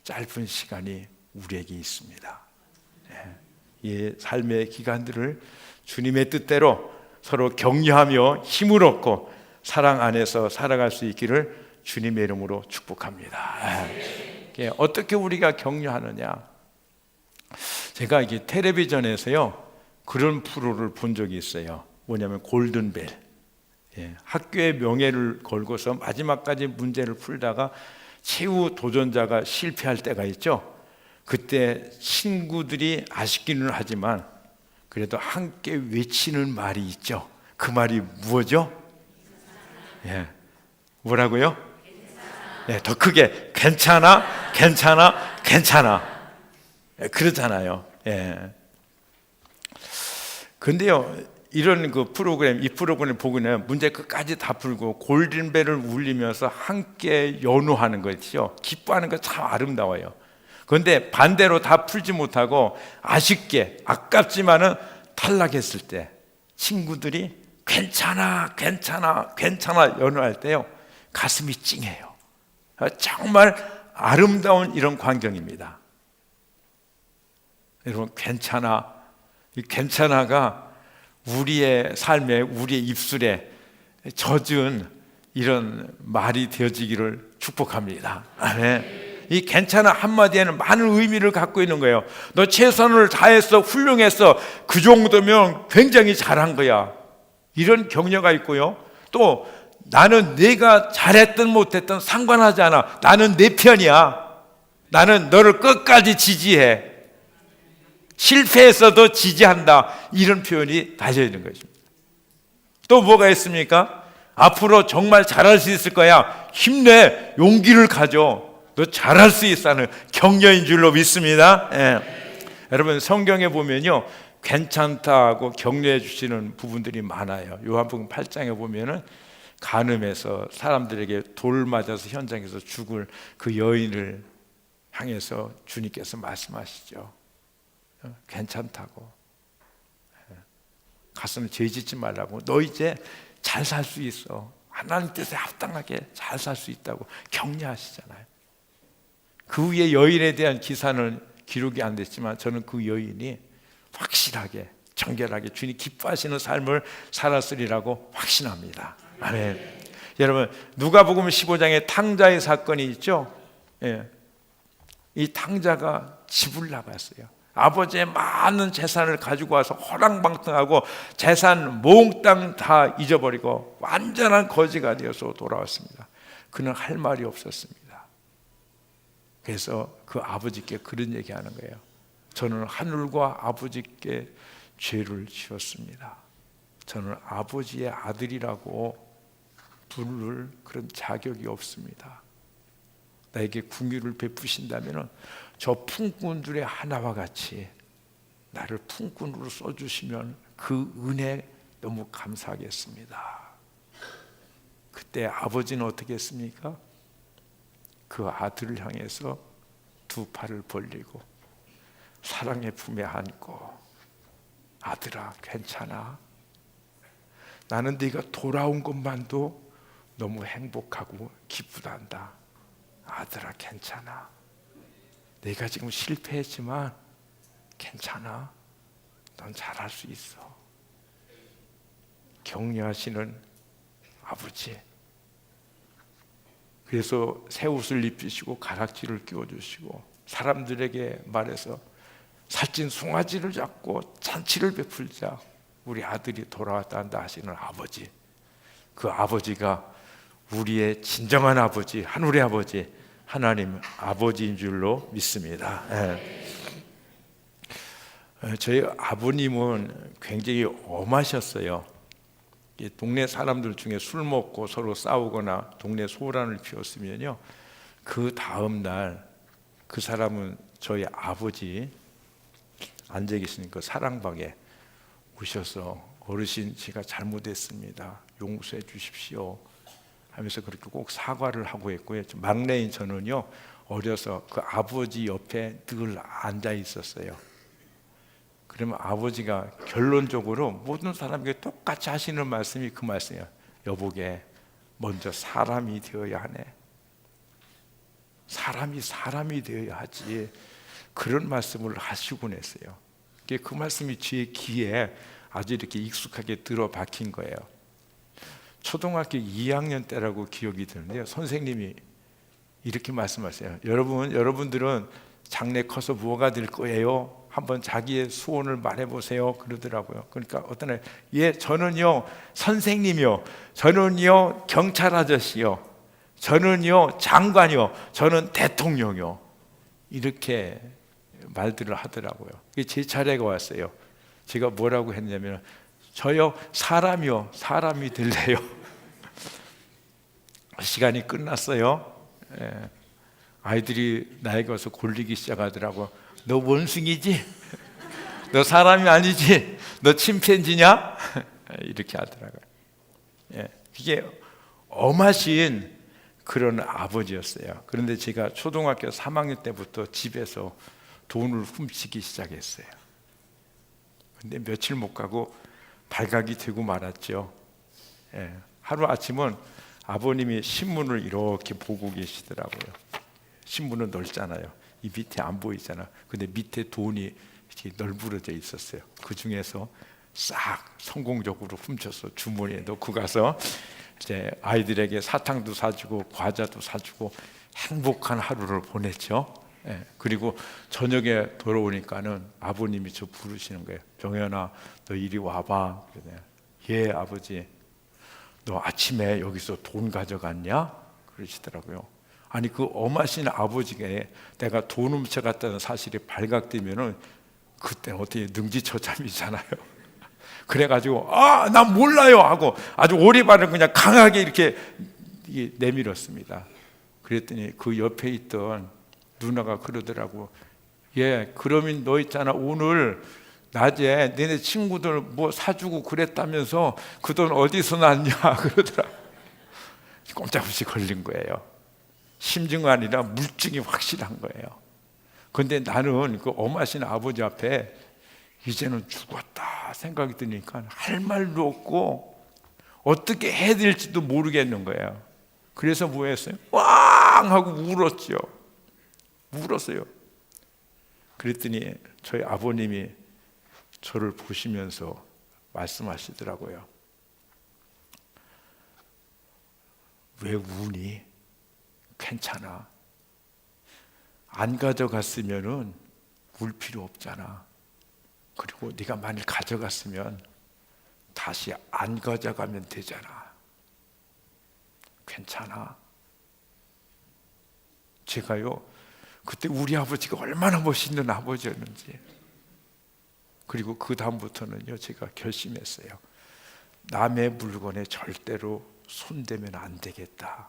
짧은 시간이 우리에게 있습니다. 이 삶의 기간들을 주님의 뜻대로 서로 격려하며 힘을 얻고 사랑 안에서 살아갈 수 있기를 주님의 이름으로 축복합니다. 어떻게 우리가 격려하느냐? 제가 이게 텔레비전에서요 그런 프로를 본 적이 있어요. 뭐냐면 골든벨. 학교의 명예를 걸고서 마지막까지 문제를 풀다가 최후 도전자가 실패할 때가 있죠. 그때 친구들이 아쉽기는 하지만 그래도 함께 외치는 말이 있죠. 그 말이 무엇이죠? 뭐라고요? 더 크게 괜찮아, 괜찮아, 괜찮아. 그러잖아요. 근데요, 이런 그 프로그램, 이 프로그램 보고는 문제 끝까지 다 풀고 골든벨을 울리면서 함께 연호하는 거죠. 기뻐하는 거 참 아름다워요. 그런데 반대로 다 풀지 못하고 아쉽게 아깝지만은 탈락했을 때 친구들이 괜찮아, 괜찮아, 괜찮아 연호할 때요 가슴이 찡해요. 정말 아름다운 이런 광경입니다. 여러분, 괜찮아, 이 괜찮아가 우리의 삶에, 우리의 입술에 젖은 이런 말이 되어지기를 축복합니다. 아멘. 이 괜찮아 한마디에는 많은 의미를 갖고 있는 거예요. 너 최선을 다했어, 훌륭했어, 그 정도면 굉장히 잘한 거야, 이런 격려가 있고요. 또 나는 네가 잘했든 못했든 상관하지 않아, 나는 내 편이야, 나는 너를 끝까지 지지해, 실패했어도 지지한다, 이런 표현이 달려있는 것입니다. 또 뭐가 있습니까? 앞으로 정말 잘할 수 있을 거야, 힘내, 용기를 가져, 너 잘할 수 있다는 격려인 줄로 믿습니다. 여러분, 성경에 보면요 괜찮다고 격려해 주시는 부분들이 많아요. 요한복음 8장에 보면은 간음해서 사람들에게 돌 맞아서 현장에서 죽을 그 여인을 향해서 주님께서 말씀하시죠. 괜찮다고, 가슴에 죄 짓지 말라고, 너 이제 잘 살 수 있어, 하나님 뜻에 합당하게 잘 살 수 있다고 격려하시잖아요. 그 위에 여인에 대한 기사는 기록이 안 됐지만 저는 그 여인이 확실하게 정결하게 주님 기뻐하시는 삶을 살았으리라고 확신합니다. 아멘. 여러분, 누가복음 15장에 탕자의 사건이 있죠. 이 탕자가 집을 나갔어요. 아버지의 많은 재산을 가지고 와서 호랑방탕하고 재산 몽땅 다 잊어버리고 완전한 거지가 되어서 돌아왔습니다. 그는 할 말이 없었습니다. 그래서 그 아버지께 그런 얘기하는 거예요. 저는 하늘과 아버지께 죄를 지었습니다. 저는 아버지의 아들이라고 부를 그런 자격이 없습니다. 나에게 긍휼을 베푸신다면 저 품꾼들의 하나와 같이 나를 품꾼으로 써주시면 그 은혜 너무 감사하겠습니다. 그때 아버지는 어떻게 했습니까? 그 아들을 향해서 두 팔을 벌리고 사랑의 품에 안고, 아들아 괜찮아, 나는 네가 돌아온 것만도 너무 행복하고 기쁘단다. 아들아 괜찮아, 내가 지금 실패했지만 괜찮아, 넌 잘할 수 있어. 격려하시는 아버지. 그래서 새 옷을 입히시고 가락지를 끼워주시고 사람들에게 말해서 살찐 송아지를 잡고 잔치를 베풀자, 우리 아들이 돌아왔다 한다 하시는 아버지. 그 아버지가 우리의 진정한 아버지, 하늘의 아버지, 하나님 아버지인 줄로 믿습니다. 저희 아버님은 굉장히 엄하셨어요. 동네 사람들 중에 술 먹고 서로 싸우거나 동네 소란을 피웠으면요, 그 다음 날 그 사람은 저희 아버지 앉아 계신 그 사랑방에 오셔서 어르신 제가 잘못했습니다, 용서해 주십시오 하면서 그렇게 꼭 사과를 하고 있고요. 막내인 저는요 어려서 그 아버지 옆에 늘 앉아 있었어요. 그러면 아버지가 결론적으로 모든 사람에게 똑같이 하시는 말씀이 그 말씀이에요. 여보게 먼저 사람이 되어야 하네. 사람이 되어야 하지. 그런 말씀을 하시곤 했어요. 그 말씀이 제 귀에 아주 이렇게 익숙하게 들어 박힌 거예요. 초등학교 2학년 때라고 기억이 드는데요, 선생님이 이렇게 말씀하세요. 여러분들은 장래 커서 뭐가 될 거예요? 한번 자기의 소원을 말해보세요. 그러더라고요. 그러니까 어떤 애, 예, 저는요 선생님이요, 저는요 경찰 아저씨요, 저는요 장관이요, 저는 대통령이요, 이렇게 말들을 하더라고요. 제 차례가 왔어요. 제가 뭐라고 했냐면, 저요 사람이요, 사람이 될래요. 시간이 끝났어요. 예. 아이들이 나에게 와서 골리기 시작하더라고. 너 원숭이지? 너 사람이 아니지? 너 침팬지냐? 이렇게 하더라고요. 예. 이게 엄하신 그런 아버지였어요. 그런데 제가 초등학교 3학년 때부터 집에서 돈을 훔치기 시작했어요. 근데 며칠 못 가고 발각이 되고 말았죠. 예. 하루아침은 아버님이 신문을 이렇게 보고 계시더라고요. 신문은 넓잖아요. 이 밑에 안 보이잖아. 근데 밑에 돈이 이렇게 널브러져 있었어요. 그 중에서 싹 성공적으로 훔쳐서 주머니에 넣고 가서 이제 아이들에게 사탕도 사주고 과자도 사주고 행복한 하루를 보냈죠. 예. 그리고 저녁에 돌아오니까는 아버님이 저 부르시는 거예요. 정현아, 너 이리 와봐. 그러네요. 예, 아버지. 너 아침에 여기서 돈 가져갔냐? 그러시더라고요. 아니, 그 엄하신 아버지께 내가 돈 훔쳐갔다는 사실이 발각되면은 그때는 어떻게 능지처참이잖아요. 그래가지고 난 몰라요 하고 아주 오리발을 그냥 강하게 이렇게 내밀었습니다. 그랬더니 그 옆에 있던 누나가 그러더라고. 예, 그러면 너 있잖아, 오늘 낮에 너네 친구들 뭐 사주고 그랬다면서 그 돈 어디서 났냐 그러더라. 꼼짝없이 걸린 거예요. 심증이 아니라 물증이 확실한 거예요. 근데 나는 그 엄하신 아버지 앞에 이제는 죽었다 생각이 드니까 할 말도 없고 어떻게 해야 될지도 모르겠는 거예요. 그래서 뭐 했어요? 왕 하고 울었죠. 울었어요. 그랬더니 저희 아버님이 저를 보시면서 말씀하시더라고요. 왜 우니? 괜찮아. 안 가져갔으면은 울 필요 없잖아. 그리고 네가 만일 가져갔으면 다시 안 가져가면 되잖아. 괜찮아. 제가요, 그때 우리 아버지가 얼마나 멋있는 아버지였는지. 그리고 그 다음부터는요, 제가 결심했어요. 남의 물건에 절대로 손대면 안 되겠다.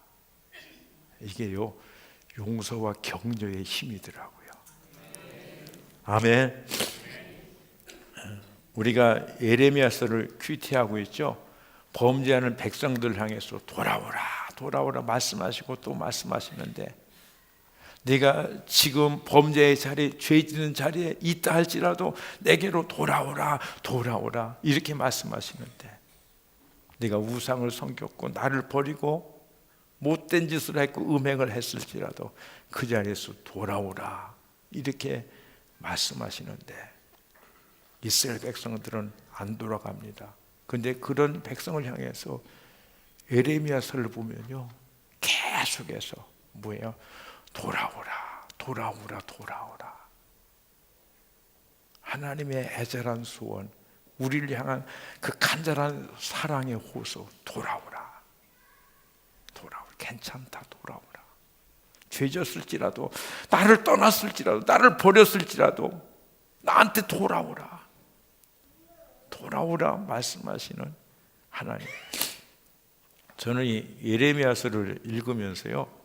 이게요, 용서와 격려의 힘이더라고요. 아멘. 우리가 예레미야서를 큐티하고 있죠. 범죄하는 백성들 향해서 돌아오라, 돌아오라 말씀하시고 또 말씀하시는데, 네가 지금 범죄의 자리, 죄 짓는 자리에 있다 할지라도 내게로 돌아오라, 돌아오라 이렇게 말씀하시는데, 네가 우상을 섬겼고 나를 버리고 못된 짓을 했고 음행을 했을지라도 그 자리에서 돌아오라 이렇게 말씀하시는데, 이스라엘 백성들은 안 돌아갑니다. 근데 그런 백성을 향해서 예레미야서를 보면요, 계속해서 뭐예요? 돌아오라, 돌아오라, 돌아오라. 하나님의 애절한 소원, 우리를 향한 그 간절한 사랑의 호소, 돌아오라, 돌아오라. 괜찮다, 돌아오라. 죄졌을지라도, 나를 떠났을지라도, 나를 버렸을지라도 나한테 돌아오라, 돌아오라 말씀하시는 하나님. 저는 이 예레미야서를 읽으면서요,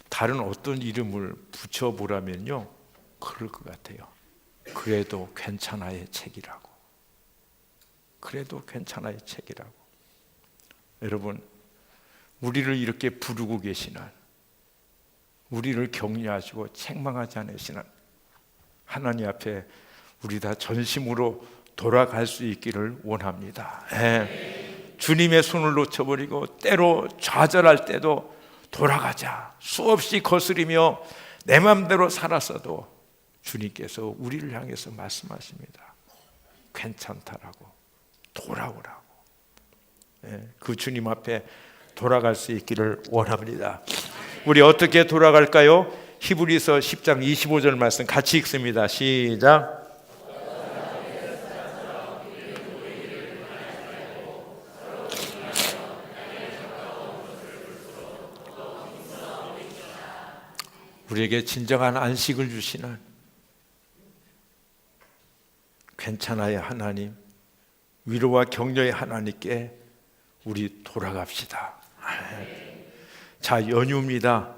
다른 어떤 이름을 붙여보라면요, 그럴 것 같아요. 그래도 괜찮아의 책이라고. 그래도 괜찮아의 책이라고. 여러분, 우리를 이렇게 부르고 계시는, 우리를 격려하시고 책망하지 않으시는 하나님 앞에 우리 다 전심으로 돌아갈 수 있기를 원합니다. 주님의 손을 놓쳐버리고 때로 좌절할 때도 돌아가자. 수없이 거스리며 내 맘대로 살았어도 주님께서 우리를 향해서 말씀하십니다. 괜찮다라고, 돌아오라고. 그 주님 앞에 돌아갈 수 있기를 원합니다. 우리 어떻게 돌아갈까요? 히브리서 10장 25절 말씀 같이 읽습니다. 시작. 우리에게 진정한 안식을 주시는 괜찮아요 하나님, 위로와 격려의 하나님께 우리 돌아갑시다. 자, 연휴입니다.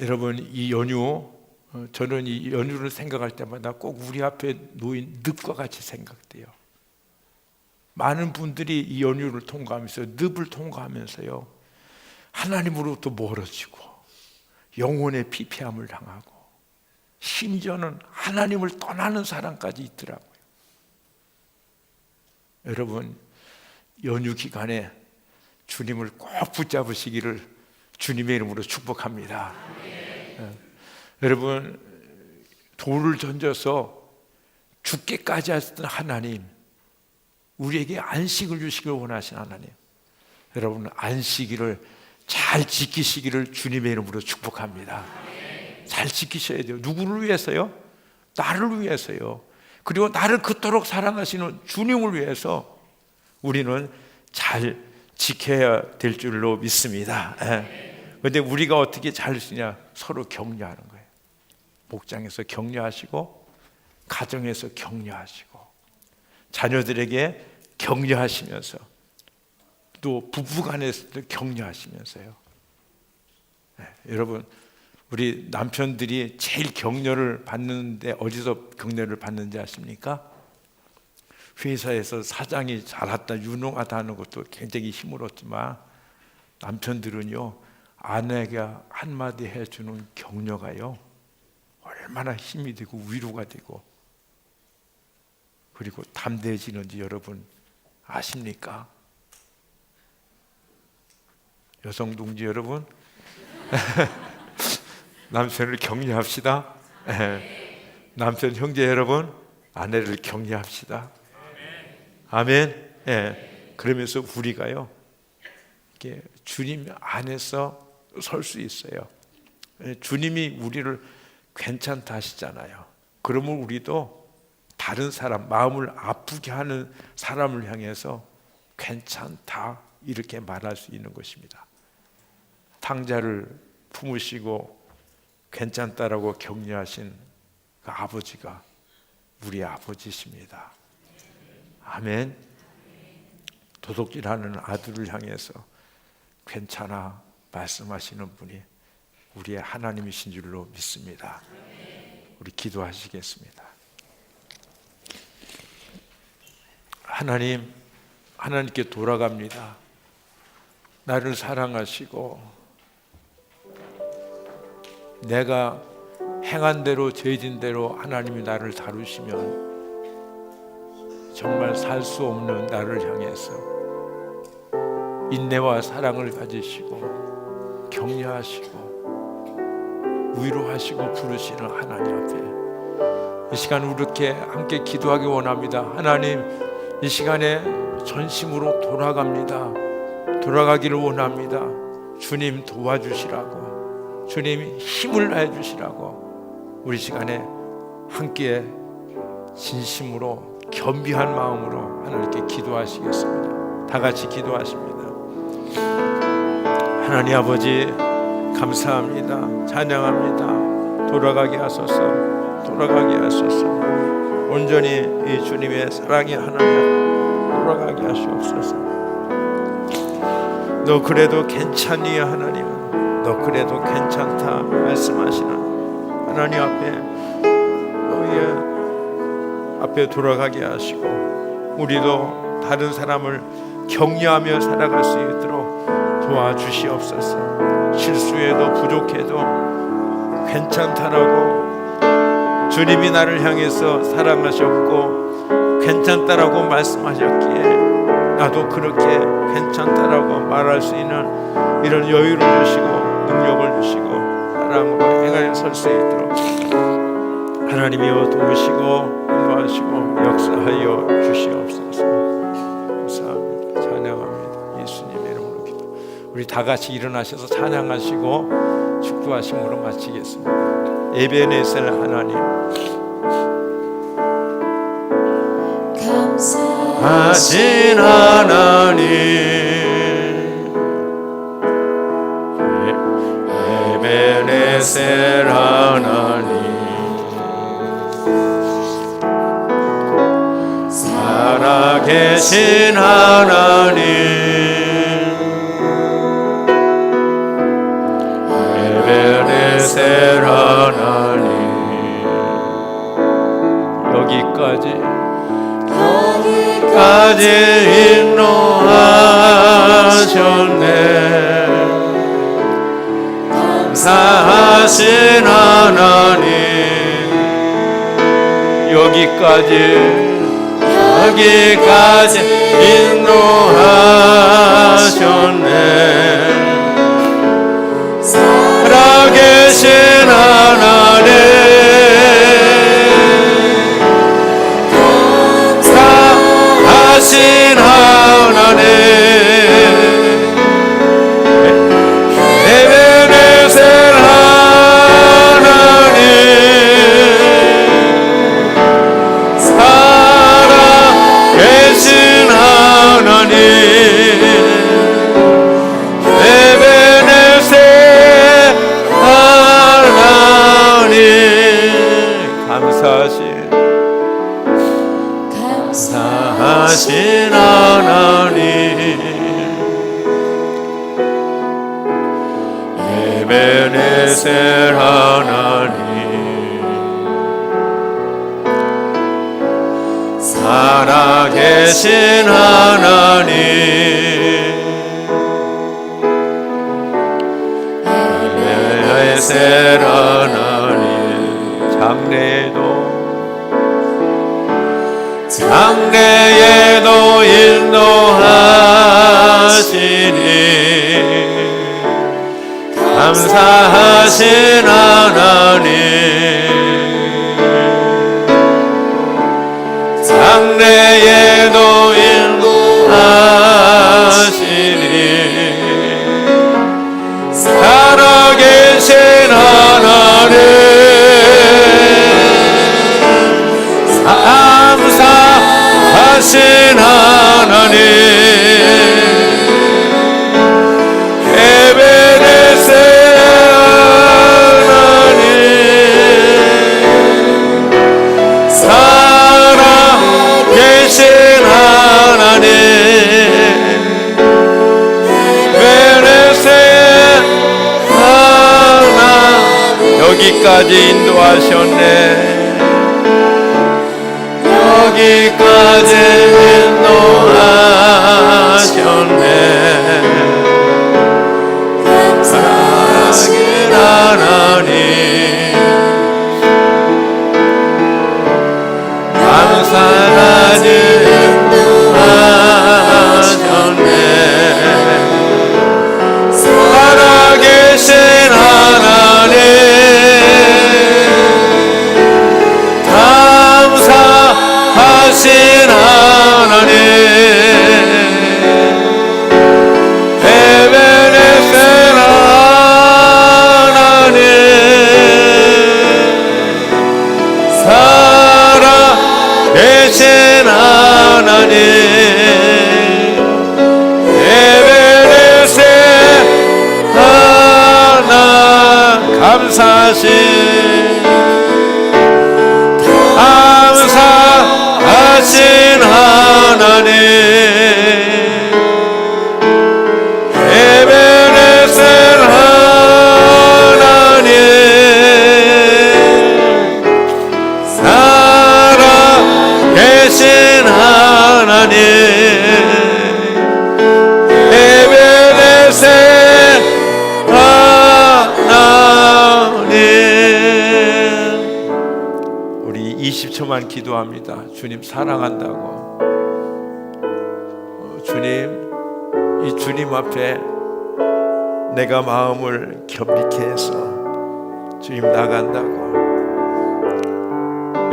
여러분, 이 연휴, 저는 이 연휴를 생각할 때마다 꼭 우리 앞에 놓인 늪과 같이 생각돼요. 많은 분들이 이 연휴를 통과하면서, 늪을 통과하면서요, 하나님으로부터 멀어지고 영혼의 피폐함을 당하고 심지어는 하나님을 떠나는 사람까지 있더라고요. 여러분, 연휴 기간에 주님을 꼭 붙잡으시기를 주님의 이름으로 축복합니다. 여러분, 돌을 던져서 죽게까지 하셨던 하나님, 우리에게 안식을 주시길 원하신 하나님, 여러분 안식일을 잘 지키시기를 주님의 이름으로 축복합니다. 잘 지키셔야 돼요. 누구를 위해서요? 나를 위해서요. 그리고 나를 그토록 사랑하시는 주님을 위해서 우리는 잘 지켜야 될 줄로 믿습니다. 그런데 우리가 어떻게 잘 쓰냐? 서로 격려하는 거예요. 목장에서 격려하시고, 가정에서 격려하시고, 자녀들에게 격려하시면서, 또 부부간에서도 격려하시면서요. 여러분, 우리 남편들이 제일 격려를 받는데 어디서 격려를 받는지 아십니까? 회사에서 사장이 잘했다, 유능하다 하는 것도 굉장히 힘을 얻지만 남편들은요, 아내가 한마디 해주는 격려가요 얼마나 힘이 되고 위로가 되고, 그리고 담대해지는지 여러분 아십니까? 여성 동지 여러분, 남편을 격려합시다. 남편 형제 여러분, 아내를 격려합시다. 아멘. 그러면서 우리가요, 이렇게 주님 안에서 설 수 있어요. 주님이 우리를 괜찮다 하시잖아요. 그러면 우리도 다른 사람, 마음을 아프게 하는 사람을 향해서 괜찮다 이렇게 말할 수 있는 것입니다. 탕자를 품으시고 괜찮다라고 격려하신 그 아버지가 우리 아버지십니다. 아멘. 도둑질하는 아들을 향해서 괜찮아 말씀하시는 분이 우리의 하나님이신 줄로 믿습니다. 우리 기도하시겠습니다. 하나님, 하나님께 돌아갑니다. 나를 사랑하시고 내가 행한 대로, 죄진 대로 하나님이 나를 다루시면 정말 살 수 없는 나를 향해서 인내와 사랑을 가지시고 격려하시고 위로하시고 부르시는 하나님 앞에 이 시간 이렇게 함께 기도하기 원합니다. 하나님, 이 시간에 전심으로 돌아가기를 원합니다. 주님 도와주시라고, 주님 힘을 내주시라고 우리 시간에 함께 진심으로 겸비한 마음으로 하나님께 기도하시겠습니다. 다 같이 기도하십니다. 하나님 아버지, 감사합니다. 찬양합니다. 돌아가게 하소서, 돌아가게 하소서. 온전히 이 주님의 사랑의 하나님 돌아가게 하시옵소서. 너 그래도 괜찮니 하나님, 너 그래도 괜찮다 말씀하시는 하나님 앞에, 너희의 앞에 돌아가게 하시고 우리도 다른 사람을 격려하며 살아갈 수 있도록 도와주시옵소서. 실수해도 부족해도 괜찮다라고 주님이 나를 향해서 사랑하셨고 괜찮다라고 말씀하셨기에 나도 그렇게 괜찮다라고 말할 수 있는 이런 여유를 주시고 능력을 주시고 사랑으로 행하여 설 수 있도록 하나님이여 도우시고 인도하시고 역사하여 주시옵소서. 감사합니다. 찬양합니다. 예수님의 이름으로 기도. 우리 다 같이 일어나셔서 찬양하시고 축도하심으로 마치겠습니다. 에베네셀 하나님 감사하신 하나님 에베네셀 하나님 살아계신 하나님 에베네셀 하나님 여기까지 인도하셨네. 감사하신 하나님 여기까지 인도하셨네. 살아계신 하나님 감사하신 하나님 에베네셀 하나님 살아계신 하나님 에베네셀 하나님 감사하신 하나님 에베네셀 하나님 살아계신 하나님 에베네셀 하나님 장래에도 인도하시니 감사하신 하나님 장래에도 인도하시니 살아계신 하나님 감사하신 하나님 에베네셀 하나님 살아계신 하나님 에베네셀 하나님 여기까지 인도하셨네. 여기까지 인도하셨네. 감사하신 하나님 감사하신 인도하셨네. 살아계신 하나님 감사하신 하나님 에베네셀 하나님 살아계신 하나님 에베네셀 하나님 감사하신 하나님 에베네셀 하나님 살아계신 하나님 에베네셀 하나님 20초만 기도합니다. 주님 사랑한다고. 주님, 이 주님 앞에 내가 마음을 겸비케 해서 주님 나간다고.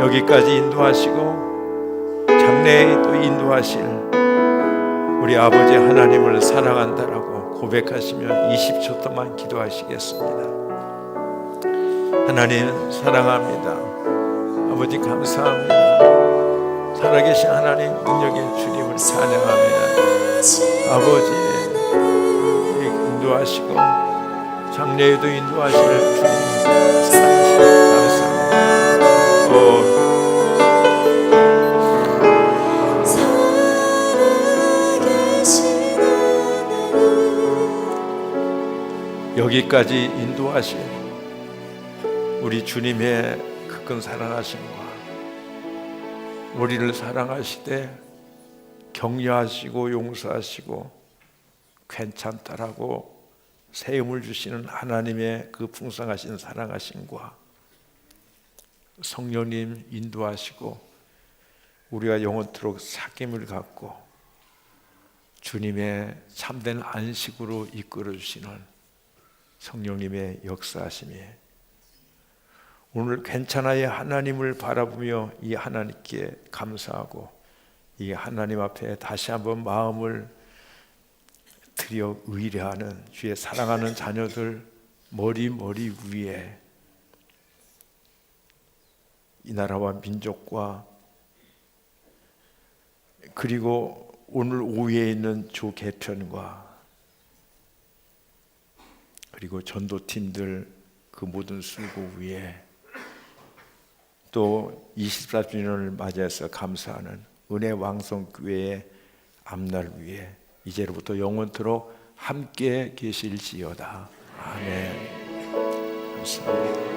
여기까지 인도하시고 장래에 또 인도하실 우리 아버지 하나님을 사랑한다라고 고백하시면 20초 동안 기도하시겠습니다. 하나님 사랑합니다. 아버지 감사합니다. 살아계신 하나님 능력의 주님을 찬양합니다. 아버지 인도하시고 장래에도 인도하실 주님 사랑하시고 감사합니다. 여기까지 인도하신 우리 주님의 큰 사랑하심과 우리를 사랑하시되 격려하시고 용서하시고 괜찮다라고 세움을 주시는 하나님의 그 풍성하신 사랑하심과 성령님 인도하시고 우리가 영원토록 사귐을 갖고 주님의 참된 안식으로 이끌어 주시는 성령님의 역사하심이 오늘 괜찮아의 하나님을 바라보며 이 하나님께 감사하고 이 하나님 앞에 다시 한번 마음을 드려 의뢰하는 주의 사랑하는 자녀들 머리 위에 이 나라와 민족과 그리고 오늘 오후에 있는 조 개편과 그리고 전도팀들 그 모든 수고 위에 또 24주년을 맞이해서 감사하는 은혜 왕성교회의 앞날 위에 이제로부터 영원토록 함께 계실지어다. 아멘. 감사합니다.